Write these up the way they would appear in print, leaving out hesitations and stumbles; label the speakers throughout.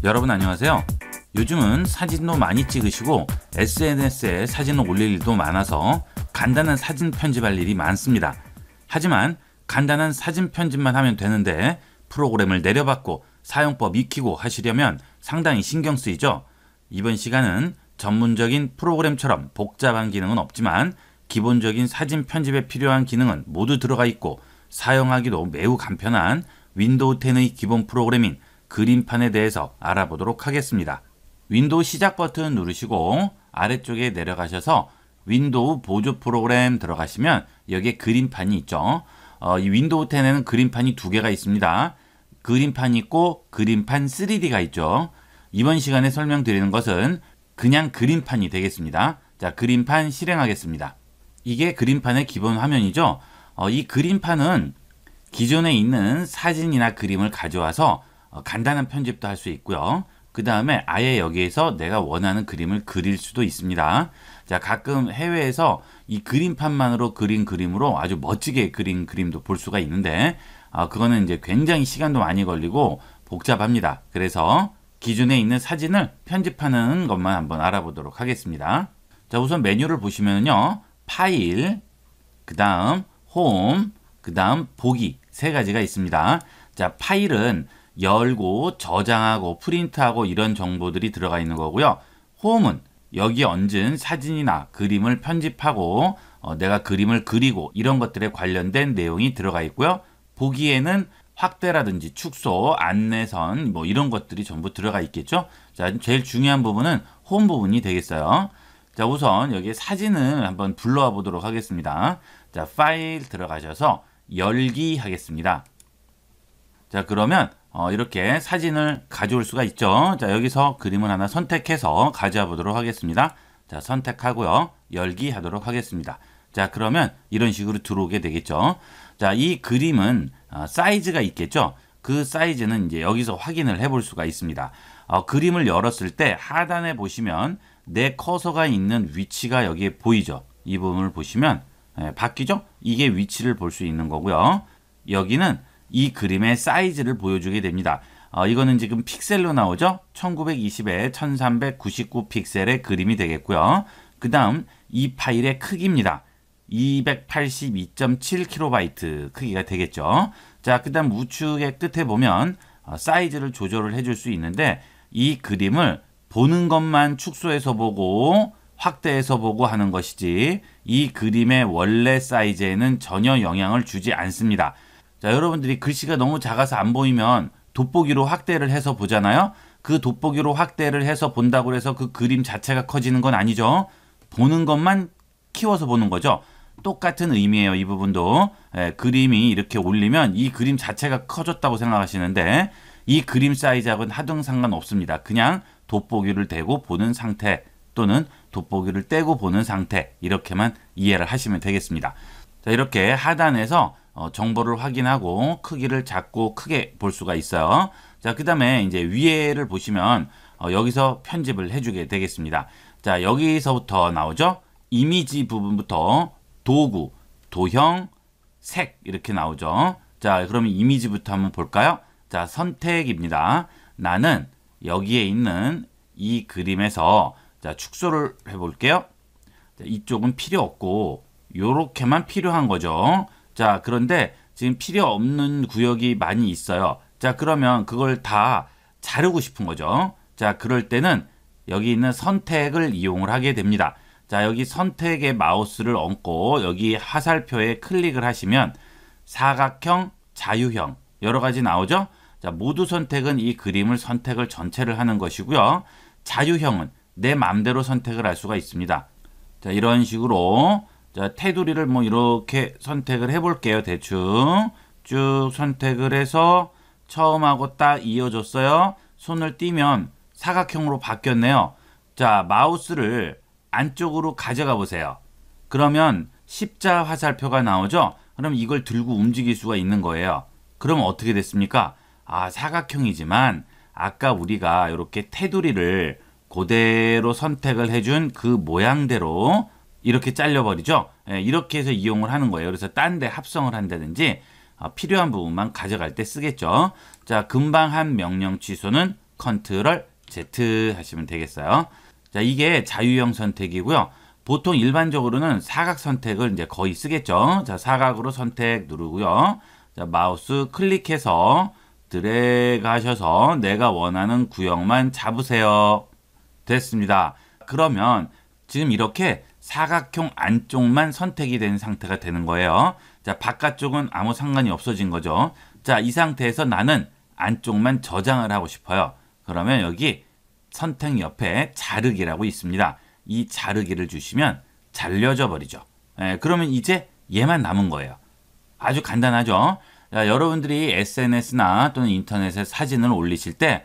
Speaker 1: 여러분 안녕하세요. 요즘은 사진도 많이 찍으시고 SNS에 사진을 올릴 일도 많아서 간단한 사진 편집할 일이 많습니다. 하지만 간단한 사진 편집만 하면 되는데 프로그램을 내려받고 사용법 익히고 하시려면 상당히 신경 쓰이죠. 이번 시간은 전문적인 프로그램처럼 복잡한 기능은 없지만 기본적인 사진 편집에 필요한 기능은 모두 들어가 있고 사용하기도 매우 간편한 윈도우 10의 기본 프로그램인 그림판에 대해서 알아보도록 하겠습니다. 윈도우 시작 버튼 누르시고 아래쪽에 내려가셔서 윈도우 보조 프로그램 들어가시면 여기에 그림판이 있죠. 이 윈도우 10에는 그림판이 두 개가 있습니다. 그림판이 있고 그림판 3D가 있죠. 이번 시간에 설명드리는 것은 그냥 그림판이 되겠습니다. 자, 그림판 실행하겠습니다. 이게 그림판의 기본 화면이죠. 이 그림판은 기존에 있는 사진이나 그림을 가져와서 간단한 편집도 할 수 있고요. 그 다음에 아예 여기에서 내가 원하는 그림을 그릴 수도 있습니다. 자, 가끔 해외에서 이 그림판만으로 그린 그림으로 아주 멋지게 그린 그림도 볼 수가 있는데 그거는 이제 굉장히 시간도 많이 걸리고 복잡합니다. 그래서 기존에 있는 사진을 편집하는 것만 한번 알아보도록 하겠습니다. 자, 우선 메뉴를 보시면요. 파일, 그 다음 홈, 그 다음 보기 세 가지가 있습니다. 자, 파일은 열고 저장하고 프린트하고 이런 정보들이 들어가 있는 거고요. 홈은 여기 얹은 사진이나 그림을 편집하고 내가 그림을 그리고 이런 것들에 관련된 내용이 들어가 있고요. 보기에는 확대라든지 축소, 안내선 뭐 이런 것들이 전부 들어가 있겠죠. 자, 제일 중요한 부분은 홈 부분이 되겠어요. 자, 우선 여기 사진을 한번 불러와 보도록 하겠습니다. 자, 파일 들어가셔서 열기 하겠습니다. 자, 그러면 이렇게 사진을 가져올 수가 있죠. 자, 여기서 그림을 하나 선택해서 가져와 보도록 하겠습니다. 자, 선택하고요. 열기 하도록 하겠습니다. 자, 그러면 이런 식으로 들어오게 되겠죠. 자, 이 그림은 사이즈가 있겠죠. 그 사이즈는 이제 여기서 확인을 해볼 수가 있습니다. 그림을 열었을 때 하단에 보시면 내 커서가 있는 위치가 여기에 보이죠. 이 부분을 보시면 바뀌죠. 이게 위치를 볼 수 있는 거고요. 여기는 이 그림의 사이즈를 보여주게 됩니다. 이거는 지금 픽셀로 나오죠. 1920에 1399 픽셀의 그림이 되겠고요. 그 다음 이 파일의 크기입니다. 282.7KB 크기가 되겠죠. 자, 그 다음 우측의 끝에 보면 사이즈를 조절을 해줄 수 있는데 이 그림을 보는 것만 축소해서 보고 확대해서 보고 하는 것이지 이 그림의 원래 사이즈에는 전혀 영향을 주지 않습니다. 자, 여러분들이 글씨가 너무 작아서 안 보이면 돋보기로 확대를 해서 보잖아요. 그 돋보기로 확대를 해서 본다고 해서 그 그림 자체가 커지는 건 아니죠. 보는 것만 키워서 보는 거죠. 똑같은 의미예요. 이 부분도 그림이 이렇게 올리면 이 그림 자체가 커졌다고 생각하시는데 이 그림 사이즈하고는 하등 상관없습니다. 그냥 돋보기를 대고 보는 상태 또는 돋보기를 떼고 보는 상태 이렇게만 이해를 하시면 되겠습니다. 자, 이렇게 하단에서 정보를 확인하고 크기를 작고 크게 볼 수가 있어요. 자, 그 다음에 이제 위에를 보시면 여기서 편집을 해주게 되겠습니다. 자, 여기서부터 나오죠. 이미지 부분부터 도구, 도형, 색 이렇게 나오죠. 자, 그러면 이미지부터 한번 볼까요? 자, 선택입니다. 나는 여기에 있는 이 그림에서 자, 축소를 해볼게요. 자, 이쪽은 필요 없고 요렇게만 필요한 거죠. 자, 그런데 지금 필요 없는 구역이 많이 있어요. 자, 그러면 그걸 다 자르고 싶은 거죠. 자, 그럴 때는 여기 있는 선택을 이용을 하게 됩니다. 자, 여기 선택에 마우스를 얹고 여기 화살표에 클릭을 하시면 사각형, 자유형 여러 가지 나오죠. 자, 모두 선택은 이 그림을 선택을 전체를 하는 것이고요. 자유형은 내 마음대로 선택을 할 수가 있습니다. 자, 이런 식으로 자, 테두리를 뭐 이렇게 선택을 해볼게요. 대충 쭉 선택을 해서 처음하고 딱 이어줬어요. 손을 띄면 사각형으로 바뀌었네요. 자, 마우스를 안쪽으로 가져가 보세요. 그러면 십자 화살표가 나오죠. 그럼 이걸 들고 움직일 수가 있는 거예요. 그럼 어떻게 됐습니까? 사각형이지만 아까 우리가 이렇게 테두리를 그대로 선택을 해준 그 모양대로 이렇게 잘려버리죠. 이렇게 해서 이용을 하는 거예요. 그래서 딴 데 합성을 한다든지 필요한 부분만 가져갈 때 쓰겠죠. 자, 금방 한 명령 취소는 컨트롤 Z 하시면 되겠어요. 자, 이게 자유형 선택이고요. 보통 일반적으로는 사각 선택을 이제 거의 쓰겠죠. 자, 사각으로 선택 누르고요. 자, 마우스 클릭해서 드래그 하셔서 내가 원하는 구역만 잡으세요. 됐습니다. 그러면 지금 이렇게 사각형 안쪽만 선택이 된 상태가 되는 거예요. 자, 바깥쪽은 아무 상관이 없어진 거죠. 자, 이 상태에서 나는 안쪽만 저장을 하고 싶어요. 그러면 여기 선택 옆에 자르기라고 있습니다. 이 자르기를 주시면 잘려져 버리죠. 그러면 이제 얘만 남은 거예요. 아주 간단하죠. 자, 여러분들이 SNS나 또는 인터넷에 사진을 올리실 때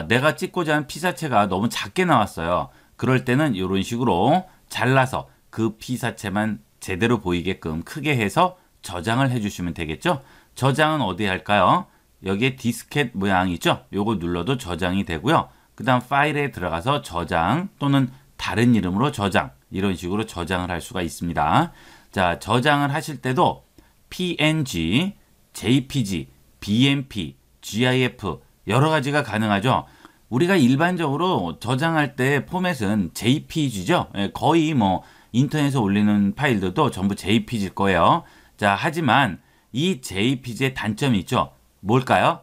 Speaker 1: 내가 찍고자 하는 피사체가 너무 작게 나왔어요. 그럴 때는 이런 식으로 잘라서 그 피사체만 제대로 보이게끔 크게 해서 저장을 해주시면 되겠죠. 저장은 어디에 할까요? 여기에 디스켓 모양이 있죠. 요거 눌러도 저장이 되고요. 그 다음 파일에 들어가서 저장 또는 다른 이름으로 저장, 이런 식으로 저장을 할 수가 있습니다. 자, 저장을 하실 때도 PNG, JPG, BMP, GIF 여러 가지가 가능하죠. 우리가 일반적으로 저장할 때 포맷은 JPG죠. 거의 뭐 인터넷에 올리는 파일들도 전부 JPG일 거예요. 자, 하지만 이 JPG의 단점이 있죠. 뭘까요?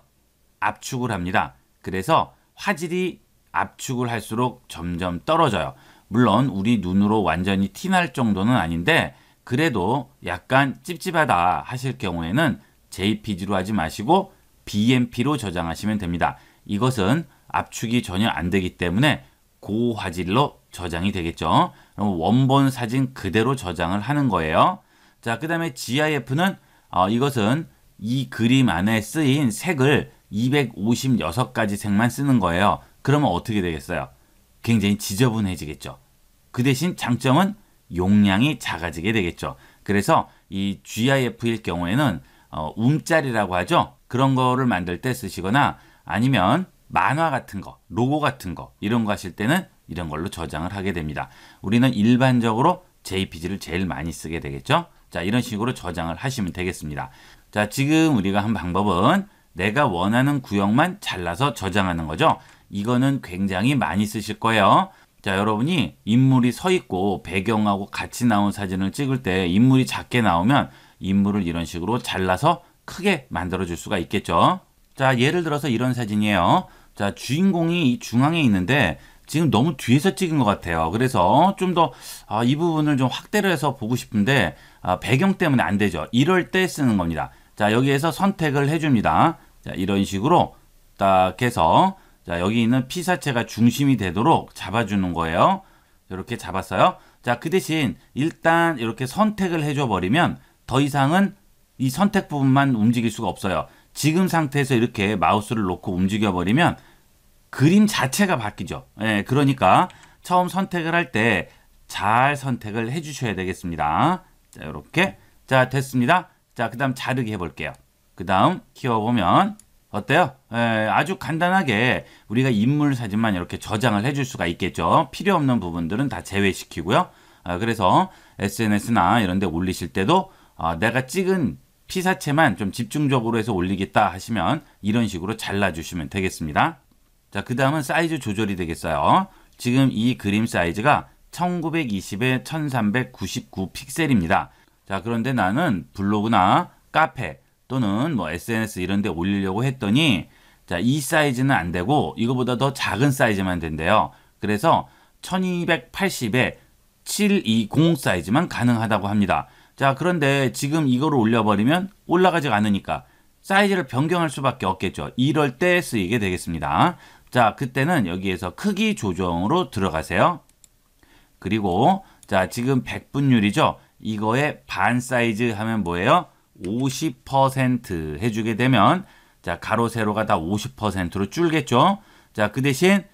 Speaker 1: 압축을 합니다. 그래서 화질이 압축을 할수록 점점 떨어져요. 물론 우리 눈으로 완전히 티날 정도는 아닌데 그래도 약간 찝찝하다 하실 경우에는 JPG로 하지 마시고 BMP로 저장하시면 됩니다. 이것은 압축이 전혀 안 되기 때문에 고화질로 저장이 되겠죠. 그럼 원본 사진 그대로 저장을 하는 거예요. 자, 그 다음에 GIF는 이것은 이 그림 안에 쓰인 색을 256가지 색만 쓰는 거예요. 그러면 어떻게 되겠어요? 굉장히 지저분해지겠죠. 그 대신 장점은 용량이 작아지게 되겠죠. 그래서 이 GIF일 경우에는 움짤이라고 하죠. 그런 거를 만들 때 쓰시거나 아니면 만화 같은 거, 로고 같은 거 이런 거 하실 때는 이런 걸로 저장을 하게 됩니다. 우리는 일반적으로 JPG를 제일 많이 쓰게 되겠죠. 자, 이런 식으로 저장을 하시면 되겠습니다. 자, 지금 우리가 한 방법은 내가 원하는 구역만 잘라서 저장하는 거죠. 이거는 굉장히 많이 쓰실 거예요. 자, 여러분이 인물이 서 있고 배경하고 같이 나온 사진을 찍을 때 인물이 작게 나오면 인물을 이런 식으로 잘라서 크게 만들어 줄 수가 있겠죠. 자, 예를 들어서 이런 사진이에요. 자, 주인공이 이 중앙에 있는데 지금 너무 뒤에서 찍은 것 같아요. 그래서 좀 더 이 부분을 좀 확대를 해서 보고 싶은데 배경 때문에 안 되죠. 이럴 때 쓰는 겁니다. 자, 여기에서 선택을 해줍니다. 자, 이런 식으로 딱 해서 자, 여기 있는 피사체가 중심이 되도록 잡아주는 거예요. 이렇게 잡았어요. 자, 그 대신 일단 이렇게 선택을 해줘 버리면 더 이상은 이 선택 부분만 움직일 수가 없어요. 지금 상태에서 이렇게 마우스를 놓고 움직여 버리면 그림 자체가 바뀌죠. 그러니까 처음 선택을 할 때 잘 선택을 해 주셔야 되겠습니다. 자, 이렇게. 자, 됐습니다. 자, 그 다음 자르기 해볼게요. 그 다음 키워보면 어때요? 아주 간단하게 우리가 인물 사진만 이렇게 저장을 해줄 수가 있겠죠. 필요 없는 부분들은 다 제외시키고요. 그래서 SNS나 이런 데 올리실 때도 내가 찍은 피사체만 좀 집중적으로 해서 올리겠다 하시면 이런 식으로 잘라주시면 되겠습니다. 자, 그 다음은 사이즈 조절이 되겠어요. 지금 이 그림 사이즈가 1920에 1399 픽셀입니다. 자, 그런데 나는 블로그나 카페 또는 뭐 SNS 이런 데 올리려고 했더니 자, 이 사이즈는 안 되고 이거보다 더 작은 사이즈만 된대요. 그래서 1280에 720 사이즈만 가능하다고 합니다. 자, 그런데 지금 이거를 올려버리면 올라가지 않으니까 사이즈를 변경할 수밖에 없겠죠. 이럴 때 쓰이게 되겠습니다. 자, 그때는 여기에서 크기 조정으로 들어가세요. 그리고 자, 지금 100분율이죠. 이거의 반 사이즈 하면 뭐예요? 50% 해주게 되면 자, 가로 세로가 다 50%로 줄겠죠. 자, 그 대신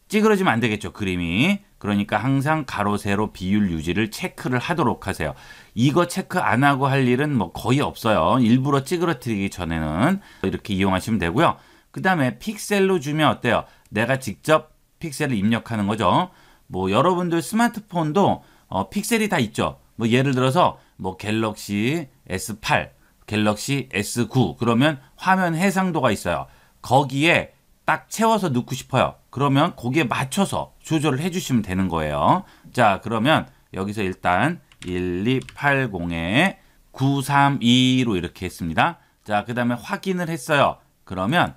Speaker 1: 찌그러지면 안 되겠죠, 그림이. 그러니까 항상 가로 세로 비율 유지를 체크를 하도록 하세요. 이거 체크 안 하고 할 일은 뭐 거의 없어요. 일부러 찌그러뜨리기 전에는 이렇게 이용하시면 되고요. 그 다음에 픽셀로 주면 어때요? 내가 직접 픽셀을 입력하는 거죠. 뭐 여러분들 스마트폰도 픽셀이 다 있죠. 뭐 예를 들어서 뭐 갤럭시 S8, 갤럭시 S9 그러면 화면 해상도가 있어요. 거기에 딱 채워서 넣고 싶어요. 그러면 거기에 맞춰서 조절을 해주시면 되는 거예요. 자, 그러면 여기서 일단 1280에 932로 이렇게 했습니다. 자, 그 다음에 확인을 했어요. 그러면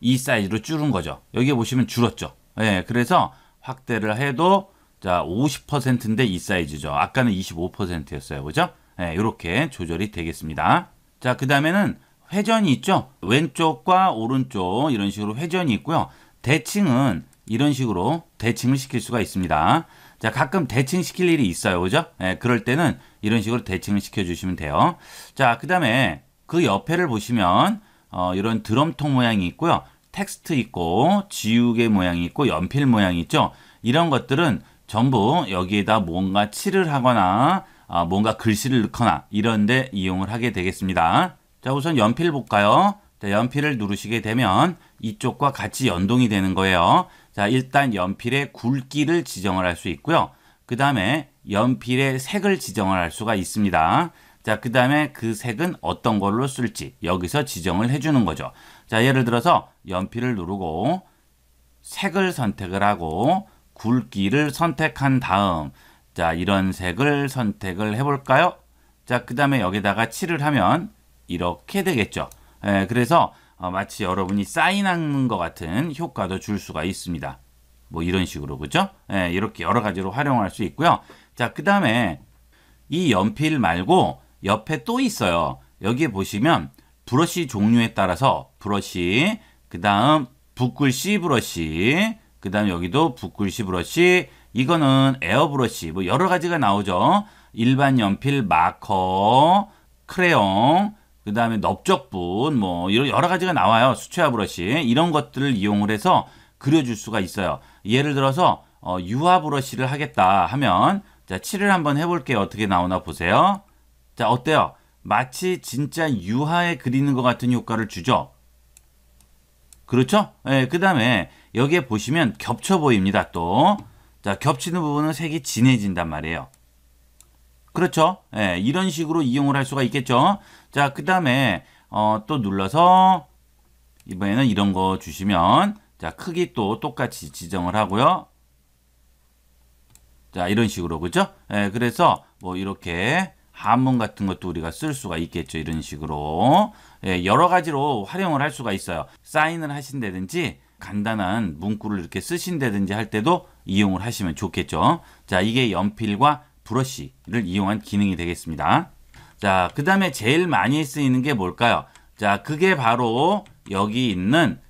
Speaker 1: 이 사이즈로 줄은 거죠. 여기 보시면 줄었죠. 예, 그래서 확대를 해도 자 50%인데 이 사이즈죠. 아까는 25%였어요. 그죠? 예, 이렇게 조절이 되겠습니다. 자, 그 다음에는 회전이 있죠. 왼쪽과 오른쪽 이런 식으로 회전이 있고요. 대칭은 이런 식으로 대칭을 시킬 수가 있습니다. 자, 가끔 대칭 시킬 일이 있어요. 그죠? 예, 그럴 때는 이런 식으로 대칭을 시켜주시면 돼요. 자, 그 다음에 그 옆에를 보시면 이런 드럼통 모양이 있고요. 텍스트 있고 지우개 모양이 있고 연필 모양이 있죠. 이런 것들은 전부 여기에다 뭔가 칠을 하거나 뭔가 글씨를 넣거나 이런 데 이용을 하게 되겠습니다. 자, 우선 연필 볼까요? 자, 연필을 누르시게 되면 이쪽과 같이 연동이 되는 거예요. 자, 일단 연필의 굵기를 지정을 할 수 있고요. 그 다음에 연필의 색을 지정을 할 수가 있습니다. 자, 그 다음에 그 색은 어떤 걸로 쓸지 여기서 지정을 해주는 거죠. 자, 예를 들어서 연필을 누르고 색을 선택을 하고 굵기를 선택한 다음 자, 이런 색을 선택을 해볼까요? 자, 그 다음에 여기다가 칠을 하면 이렇게 되겠죠. 예, 그래서 마치 여러분이 사인하는 것 같은 효과도 줄 수가 있습니다. 뭐 이런 식으로, 그죠? 예, 이렇게 여러 가지로 활용할 수 있고요. 자, 그 다음에 이 연필 말고 옆에 또 있어요. 여기에 보시면 브러쉬 종류에 따라서 브러쉬, 그 다음 붓글씨 브러쉬, 그 다음 여기도 붓글씨 브러쉬, 이거는 에어브러쉬, 뭐 여러 가지가 나오죠. 일반 연필, 마커, 크레용, 그 다음에 넓적분, 뭐 여러 가지가 나와요. 수채화 브러쉬, 이런 것들을 이용을 해서 그려줄 수가 있어요. 예를 들어서 유화 브러쉬를 하겠다 하면 자, 칠을 한번 해볼게요. 어떻게 나오나 보세요. 자, 어때요? 마치 진짜 유화에 그리는 것 같은 효과를 주죠. 그렇죠? 예, 그 다음에 여기에 보시면 겹쳐 보입니다. 또 자, 겹치는 부분은 색이 진해진단 말이에요. 그렇죠? 예, 이런 식으로 이용을 할 수가 있겠죠. 자, 그 다음에 또 눌러서 이번에는 이런 거 주시면 자, 크기 또 똑같이 지정을 하고요. 자, 이런 식으로, 그죠? 예, 그래서 뭐 이렇게 한문 같은 것도 우리가 쓸 수가 있겠죠. 이런 식으로. 예, 여러 가지로 활용을 할 수가 있어요. 사인을 하신다든지 간단한 문구를 이렇게 쓰신다든지 할 때도 이용을 하시면 좋겠죠. 자, 이게 연필과 브러쉬를 이용한 기능이 되겠습니다. 자, 그 다음에 제일 많이 쓰이는 게 뭘까요? 자, 그게 바로 여기 있는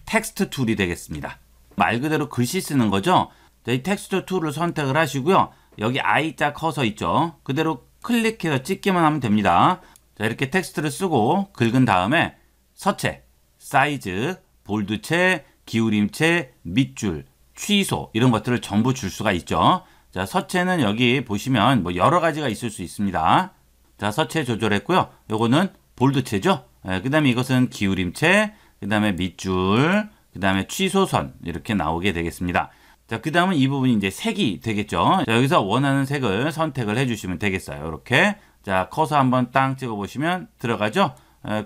Speaker 1: 텍스트 툴이 되겠습니다. 말 그대로 글씨 쓰는 거죠. 자, 이 텍스트 툴을 선택을 하시고요. 여기 I자 커서 있죠. 그대로 클릭해서 찍기만 하면 됩니다. 자, 이렇게 텍스트를 쓰고 긁은 다음에 서체, 사이즈, 볼드체, 기울임체, 밑줄, 취소 이런 것들을 전부 줄 수가 있죠. 자, 서체는 여기 보시면 뭐 여러 가지가 있을 수 있습니다. 자, 서체 조절했고요. 요거는 볼드체죠. 그 다음에 이것은 기울임체, 그 다음에 밑줄, 그 다음에 취소선 이렇게 나오게 되겠습니다. 자, 그 다음은 이 부분이 이제 색이 되겠죠. 자, 여기서 원하는 색을 선택을 해주시면 되겠어요. 이렇게. 자, 커서 한번 땅 찍어보시면 들어가죠.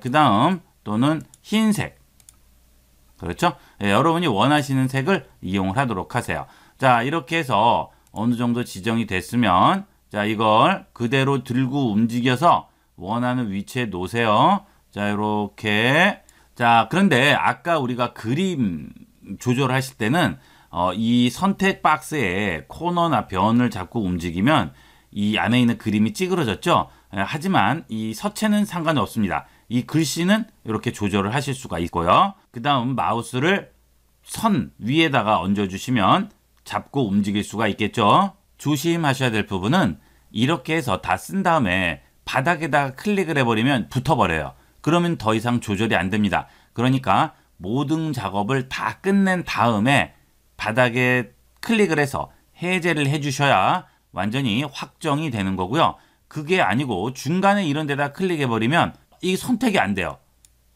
Speaker 1: 그 다음 또는 흰색. 그렇죠? 여러분이 원하시는 색을 이용을 하도록 하세요. 자, 이렇게 해서 어느 정도 지정이 됐으면 자, 이걸 그대로 들고 움직여서 원하는 위치에 놓으세요. 자, 이렇게. 자, 그런데 아까 우리가 그림 조절하실 때는 이 선택 박스에 코너나 변을 잡고 움직이면 이 안에 있는 그림이 찌그러졌죠. 하지만 이 서체는 상관이 없습니다. 이 글씨는 이렇게 조절을 하실 수가 있고요. 그 다음 마우스를 선 위에다가 얹어주시면 잡고 움직일 수가 있겠죠. 조심하셔야 될 부분은 이렇게 해서 다 쓴 다음에 바닥에다가 클릭을 해버리면 붙어버려요. 그러면 더 이상 조절이 안 됩니다. 그러니까 모든 작업을 다 끝낸 다음에 바닥에 클릭을 해서 해제를 해주셔야 완전히 확정이 되는 거고요. 그게 아니고 중간에 이런 데다 클릭해버리면 이 선택이 안 돼요.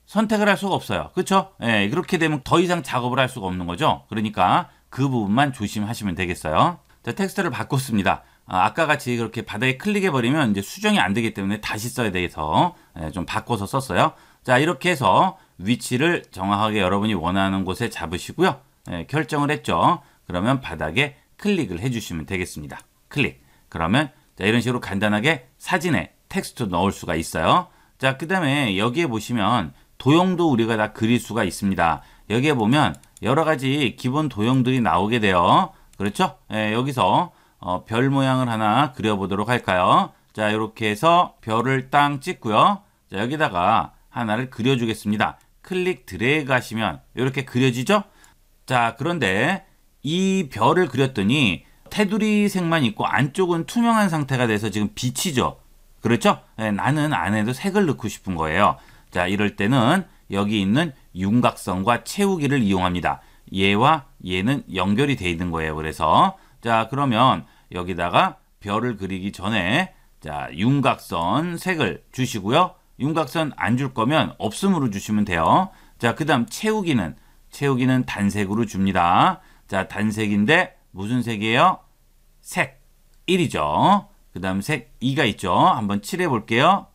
Speaker 1: 선택을 할 수가 없어요. 그렇죠? 예, 그렇게 되면 더 이상 작업을 할 수가 없는 거죠. 그러니까 그 부분만 조심하시면 되겠어요. 자, 텍스트를 바꿨습니다. 아까 같이 그렇게 바닥에 클릭해버리면 이제 수정이 안 되기 때문에 다시 써야 돼서 좀 바꿔서 썼어요. 자, 이렇게 해서 위치를 정확하게 여러분이 원하는 곳에 잡으시고요. 결정을 했죠. 그러면 바닥에 클릭을 해주시면 되겠습니다. 클릭. 그러면 자, 이런 식으로 간단하게 사진에 텍스트 넣을 수가 있어요. 자, 그 다음에 여기에 보시면 도형도 우리가 다 그릴 수가 있습니다. 여기에 보면 여러 가지 기본 도형들이 나오게 돼요. 그렇죠? 여기서 별 모양을 하나 그려보도록 할까요? 자, 이렇게 해서 별을 땅 찍고요. 자, 여기다가 하나를 그려주겠습니다. 클릭 드래그 하시면 이렇게 그려지죠? 자, 그런데 이 별을 그렸더니 테두리색만 있고 안쪽은 투명한 상태가 돼서 지금 비치죠? 그렇죠? 나는 안에도 색을 넣고 싶은 거예요. 자, 이럴 때는 여기 있는 윤곽선과 채우기를 이용합니다. 얘와 얘는 연결이 돼 있는 거예요. 그래서 자, 그러면 여기다가 별을 그리기 전에 자, 윤곽선 색을 주시고요. 윤곽선 안 줄 거면 없음으로 주시면 돼요. 자, 그 다음 채우기는 단색으로 줍니다. 자, 단색인데 무슨 색이에요? 색 1이죠. 그 다음 색 2가 있죠. 한번 칠해 볼게요.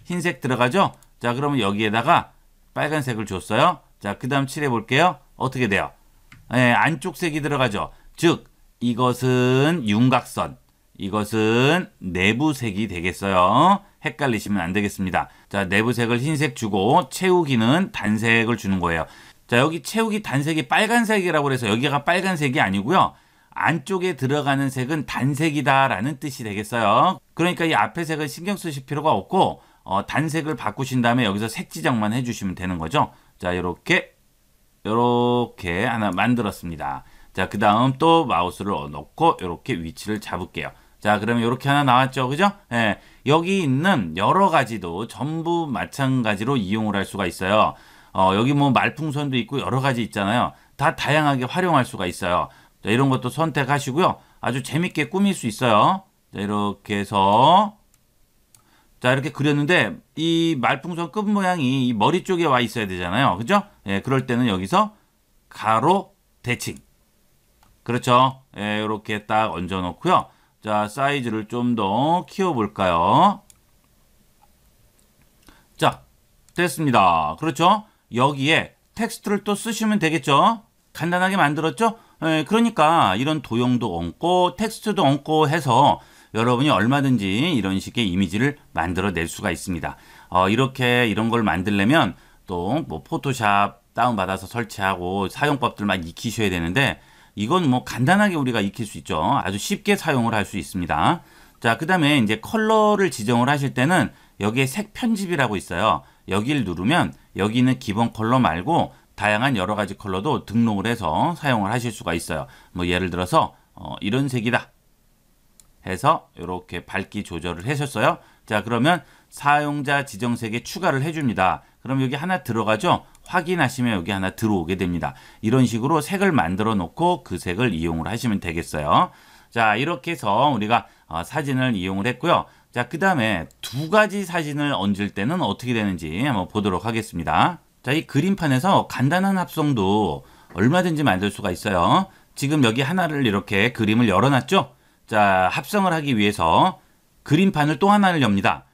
Speaker 1: 흰색 들어가죠? 자, 그러면 여기에다가 빨간색을 줬어요. 자, 그 다음 칠해 볼게요. 어떻게 돼요? 안쪽 색이 들어가죠. 즉, 이것은 윤곽선, 이것은 내부색이 되겠어요. 헷갈리시면 안 되겠습니다. 자, 내부색을 흰색 주고 채우기는 단색을 주는 거예요. 자, 여기 채우기 단색이 빨간색이라고 해서 여기가 빨간색이 아니고요. 안쪽에 들어가는 색은 단색이다라는 뜻이 되겠어요. 그러니까 이 앞에 색을 신경 쓰실 필요가 없고 단색을 바꾸신 다음에 여기서 색 지정만 해주시면 되는 거죠. 자, 이렇게 하나 만들었습니다. 자, 그 다음 또 마우스를 넣고 이렇게 위치를 잡을게요. 자, 그러면 이렇게 하나 나왔죠. 그죠? 여기 있는 여러 가지도 전부 마찬가지로 이용을 할 수가 있어요. 여기 뭐 말풍선도 있고 여러 가지 있잖아요. 다 다양하게 활용할 수가 있어요. 자, 이런 것도 선택하시고요. 아주 재밌게 꾸밀 수 있어요. 자, 이렇게 해서 자, 이렇게 그렸는데 이 말풍선 끝 모양이 이 머리 쪽에 와 있어야 되잖아요. 그죠? 그럴 때는 여기서 가로 대칭. 그렇죠? 이렇게 딱 얹어 놓고요. 자, 사이즈를 좀 더 키워 볼까요? 자, 됐습니다. 그렇죠? 여기에 텍스트를 또 쓰시면 되겠죠? 간단하게 만들었죠? 그러니까 이런 도형도 얹고 텍스트도 얹고 해서 여러분이 얼마든지 이런 식의 이미지를 만들어낼 수가 있습니다. 이렇게 이런 걸 만들려면 또 뭐 포토샵 다운받아서 설치하고 사용법들만 익히셔야 되는데 이건 뭐 간단하게 우리가 익힐 수 있죠. 아주 쉽게 사용을 할 수 있습니다. 자, 그 다음에 이제 컬러를 지정을 하실 때는 여기에 색 편집이라고 있어요. 여기를 누르면 여기 있는 기본 컬러 말고 다양한 여러 가지 컬러도 등록을 해서 사용을 하실 수가 있어요. 뭐 예를 들어서 이런 색이다 해서 이렇게 밝기 조절을 하셨어요. 자, 그러면 사용자 지정색에 추가를 해줍니다. 그럼 여기 하나 들어가죠? 확인하시면 여기 하나 들어오게 됩니다. 이런 식으로 색을 만들어 놓고 그 색을 이용을 하시면 되겠어요. 자, 이렇게 해서 우리가 사진을 이용을 했고요. 자, 그 다음에 두 가지 사진을 얹을 때는 어떻게 되는지 한번 보도록 하겠습니다. 자, 이 그림판에서 간단한 합성도 얼마든지 만들 수가 있어요. 지금 여기 하나를 이렇게 그림을 열어놨죠? 자, 합성을 하기 위해서 그림판을 또 하나를 엽니다.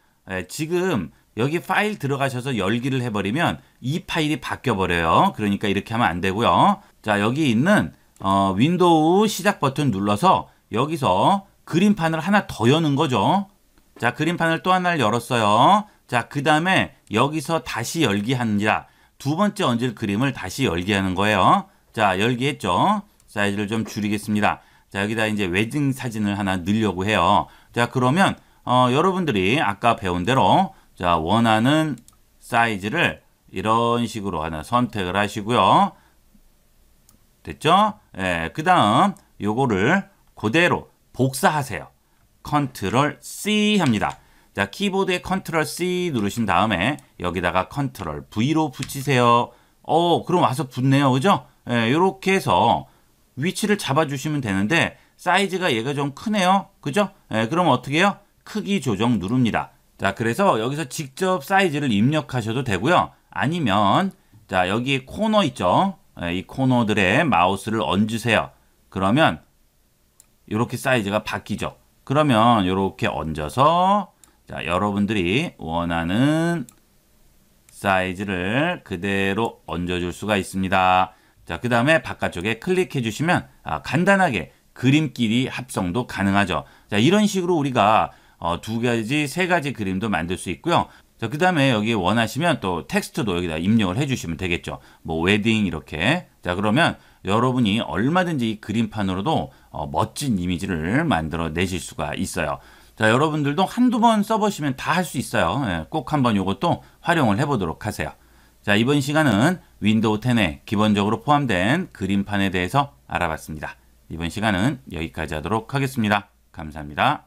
Speaker 1: 지금 여기 파일 들어가셔서 열기를 해버리면 이 파일이 바뀌어버려요. 그러니까 이렇게 하면 안 되고요. 자, 여기 있는 윈도우 시작 버튼 눌러서 여기서 그림판을 하나 더 여는 거죠. 자, 그림판을 또 하나를 열었어요. 자, 그 다음에 여기서 다시 열기 합니다. 두 번째 얹을 그림을 다시 열기 하는 거예요. 자, 열기 했죠. 사이즈를 좀 줄이겠습니다. 자, 여기다 이제 웨딩 사진을 하나 넣으려고 해요. 자, 그러면 여러분들이 아까 배운 대로 자, 원하는 사이즈를 이런 식으로 하나 선택을 하시고요. 됐죠? 그 다음 요거를 그대로 복사하세요. 컨트롤 C 합니다. 자, 키보드에 컨트롤 C 누르신 다음에 여기다가 컨트롤 V로 붙이세요. 그럼 와서 붙네요. 그죠? 요렇게 해서 위치를 잡아주시면 되는데 사이즈가 얘가 좀 크네요. 그죠? 그럼 어떻게 해요? 크기 조정 누릅니다. 자, 그래서 여기서 직접 사이즈를 입력하셔도 되고요. 아니면 자, 여기 코너 있죠? 이 코너들에 마우스를 얹으세요. 그러면 이렇게 사이즈가 바뀌죠. 그러면 이렇게 얹어서 자, 여러분들이 원하는 사이즈를 그대로 얹어줄 수가 있습니다. 자, 그 다음에 바깥쪽에 클릭해 주시면 간단하게 그림끼리 합성도 가능하죠. 자, 이런 식으로 우리가 두 가지, 세 가지 그림도 만들 수 있고요. 자, 그 다음에 여기 원하시면 또 텍스트도 여기다 입력을 해주시면 되겠죠. 뭐 웨딩 이렇게. 자, 그러면 여러분이 얼마든지 이 그림판으로도 멋진 이미지를 만들어 내실 수가 있어요. 자, 여러분들도 한두 번 써보시면 다 할 수 있어요. 예, 꼭 한번 이것도 활용을 해보도록 하세요. 자, 이번 시간은 윈도우 10에 기본적으로 포함된 그림판에 대해서 알아봤습니다. 이번 시간은 여기까지 하도록 하겠습니다. 감사합니다.